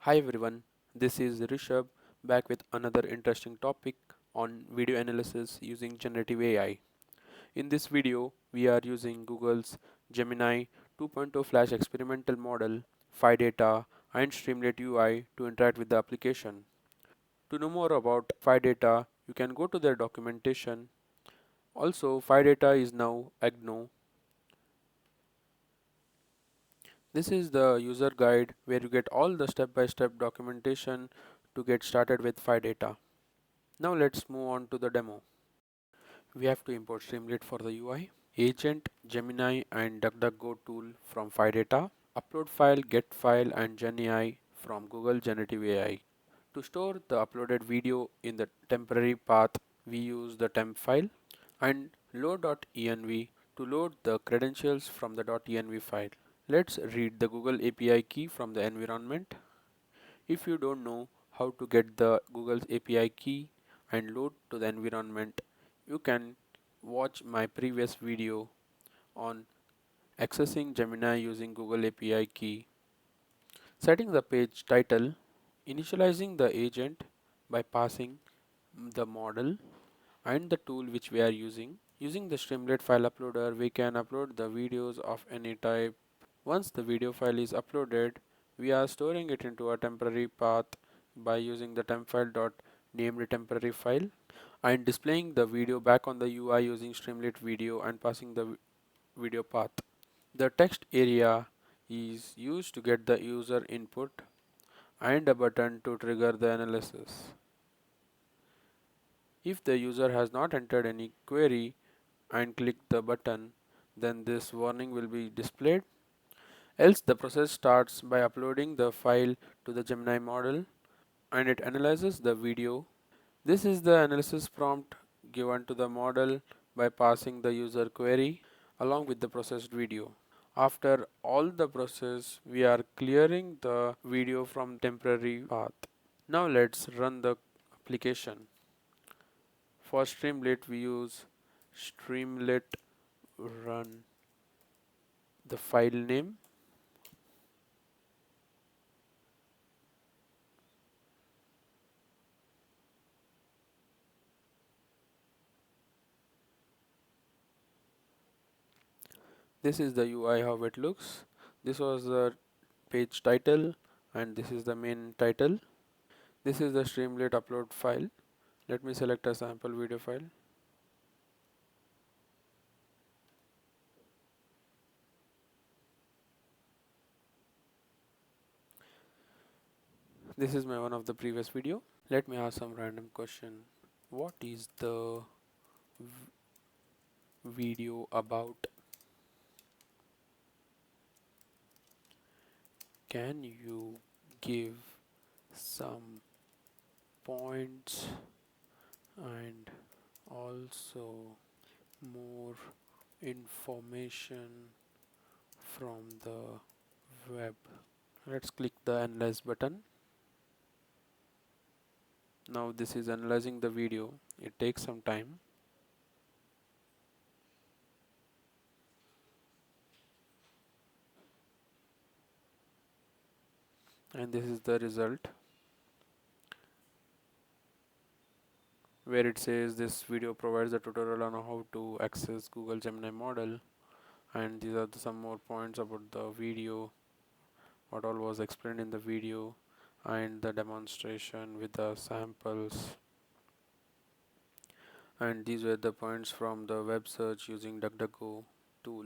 Hi everyone, this is Rishabh back with another interesting topic on video analysis using generative AI. In this video, we are using Google's Gemini 2.0 Flash experimental model, Phidata, and Streamlit UI to interact with the application. To know more about Phidata, you can go to their documentation. Also, Phidata is now Agno. This is the user guide where you get all the step-by-step documentation to get started with Phidata. Now let's move on to the demo. We have to import Streamlit for the UI, agent, Gemini and DuckDuckGo tool from Phidata, upload file, get file and GenAI from Google Generative AI. To store the uploaded video in the temporary path, we use the temp file and load.env to load the credentials from the .env file. Let's read the Google API key from the environment. If you don't know how to get the Google's API key and load to the environment, you can watch my previous video on accessing Gemini using Google API key. Setting the page title, initializing the agent by passing the model and the tool which we are using. Using the Streamlit file uploader, we can upload the videos of any type. Once the video file is uploaded, we are storing it into a temporary path by using the temp file dot named temporary file and displaying the video back on the UI using Streamlit video and passing the video path. The text area is used to get the user input and a button to trigger the analysis. If the user has not entered any query and click the button, then this warning will be displayed. Else the process starts by uploading the file to the Gemini model and it analyzes the video. This is the analysis prompt given to the model by passing the user query along with the processed video. After all the process, we are clearing the video from temporary path. Now let's run the application. For Streamlit, we use Streamlit run the file name. This is the UI how it looks. This was the page title and this is the main title. This is the Streamlit upload file. Let me select a sample video file. This is my one of the previous video. Let me ask some random question. What is the video about? Can you give some points and also more information from the web? Let's click the analyze button. Now this is analyzing the video. It takes some time. And this is the result where it says this video provides a tutorial on how to access Google Gemini model, and these are some more points about the video, what all was explained in the video and the demonstration with the samples. And these were the points from the web search using DuckDuckGo tool.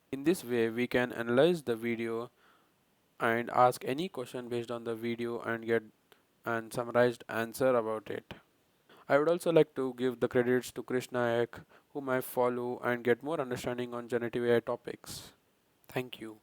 In this way, we can analyze the video and ask any question based on the video and get an summarized answer about it. I would also like to give the credits to Krishna Nayak, whom I follow and get more understanding on generative AI topics. Thank you.